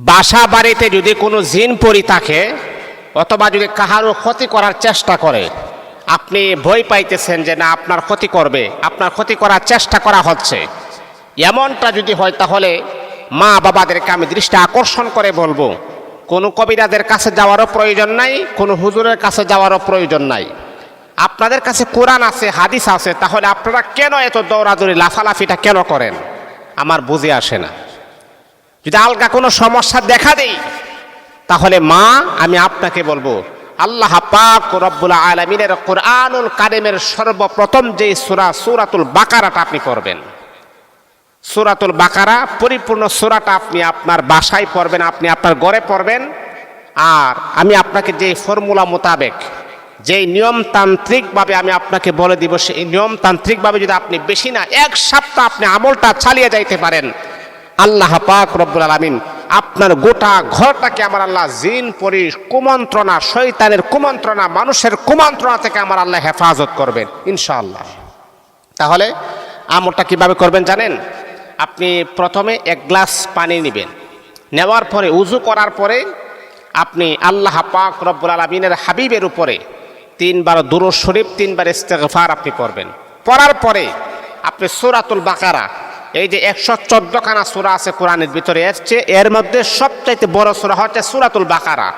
বাসা বাড়িতে যদি কোনো জিন পরি থাকে অথবা যদি কাহারও ক্ষতি করার চেষ্টা করে, আপনি ভয় পাইতেছেন যে না আপনার ক্ষতি করবে, আপনার ক্ষতি করার চেষ্টা করা হচ্ছে, এমনটা যদি হয় তাহলে মা বাবাদেরকে আমি দৃষ্টি আকর্ষণ করে বলবো কোনো কবিরাজের কাছে যাওয়ারও প্রয়োজন নাই, কোনো হুজুরের কাছে যাওয়ারও প্রয়োজন নাই। আপনাদের কাছে কোরআন আছে, হাদিস আছে, তাহলে আপনারা কেন এত দৌড়াদৌড়ি লাফালাফিটা কেন করেন? আমার বুঝে আসে না। যদি আলগা কোনো সমস্যা দেখা দেই তাহলে মা আমি আপনাকে বলবো আল্লাহ পাক রব্বুল আলামিনের কোরআনুল কারীমের সর্বপ্রথম যে সূরাতুল বাকারাটা আপনি করবেন, সূরাতুল বাকারা পরিপূর্ণ সূরাটা আপনি আপনার বাসায় পড়বেন, আপনি আপনার ঘরে পড়বেন। আর আমি আপনাকে যে ফর্মুলা মোতাবেক যেই নিয়মতান্ত্রিকভাবে আমি আপনাকে বলে দিব, সেই নিয়মতান্ত্রিকভাবে যদি আপনি বেশি না 1 সপ্তাহ আপনি আমলটা চালিয়ে যাইতে পারেন, আল্লাহ পাক রব্বুল আলামিন আপনার গোটা ঘরটাকে আমার আল্লাহ জিন পরি কুমন্ত্রণা, শয়তানের কুমন্ত্রণা, মানুষের কুমন্ত্রণা থেকে আমার আল্লাহ হেফাজত করবেন ইনশাআল্লাহ। তাহলে আমলটা কিভাবে করবেন জানেন? আপনি প্রথমে 1 গ্লাস পানি নেবেন, নেওয়ার পরে উযু করার পরে আপনি আল্লাহ পাক রব্বুল আলামিনের হাবিবের উপরে 3 বার দুরূদ শরীফ, 3 বার ইস্তেগফার আপনি পড়বেন। পড়ার পরে আপনি সূরাতুল বাকারা, এই যে 114 খানা সূরা আছে কোরআনের ভিতরে, এর মধ্যে সবচাইতে বড় সূরা হচ্ছে সূরাতুল বাকারা।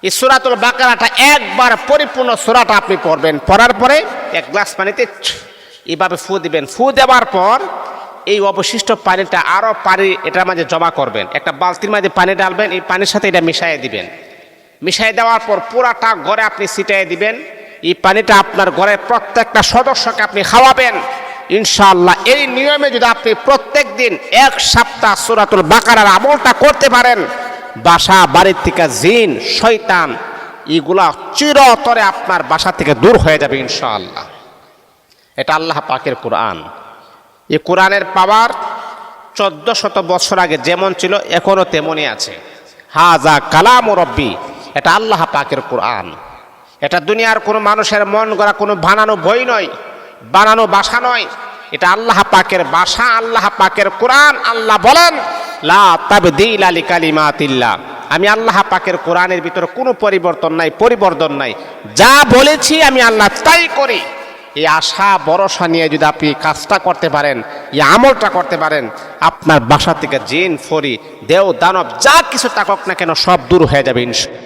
এই সূরাতুল বাকারাটা একবার পরিপূর্ণ সূরাটা আপনি পড়বেন। পড়ার পরে 1 গ্লাস পানিতে এইভাবে ফু দিবেন। ফু দেওয়ার পর এই অবশিষ্ট পানিটা আরও পানি এটার মাঝে জমা করবেন, একটা বালতির মাঝে পানি ডালবেন, এই পানির সাথে এটা মিশিয়ে দিবেন। মিশিয়ে দেওয়ার পর পুরাটা ঘরে আপনি ছিটিয়ে দিবেন। এই পানিটা আপনার ঘরের প্রত্যেকটা সদস্যকে আপনি খাওয়াবেন ইনশাআল্লাহ। এই নিয়মে যদি আপনি প্রত্যেক দিন 1 সপ্তাহ সূরাতুল বাকারার আমলটা করতে পারেন, বাসা বাড়ির থেকে জিন শয়তান এগুলা চিরতরে আপনার বাসা থেকে দূর হয়ে যাবে ইনশাআল্লাহ। এটা আল্লাহ পাকের কোরআন। এই কোরআনের পাওয়ার 1400 বছর আগে যেমন ছিল এখনো তেমনই আছে। হাজা কালাম রব্বি, এটা আল্লাহ পাকের কোরআন। এটা দুনিয়ার কোনো মানুষের মন গড়া কোনো বানানো বই নয়, বানানো ভাষা নয়, এটা আল্লাহ পাকের ভাষা, আল্লাহ পাকের কোরআন। আল্লাহ বলেন লা তাবদীলা লিকালিমাতিল্লাহ, আমি আল্লাহ পাকের কোরআনের ভিতরে কোনো পরিবর্তন নাই, পরিবর্তন নাই, যা বলেছি আমি আল্লাহ তাই করি। এই আশা ভরসা নিয়ে যদি আপনি কাজটা করতে পারেন, এই আমলটা করতে পারেন, আপনার বাসা থেকে জিন ফরি দেও দানব যা কিছু থাকুক না কেন সব দূর হয়ে যাবে ইনশাআল্লাহ।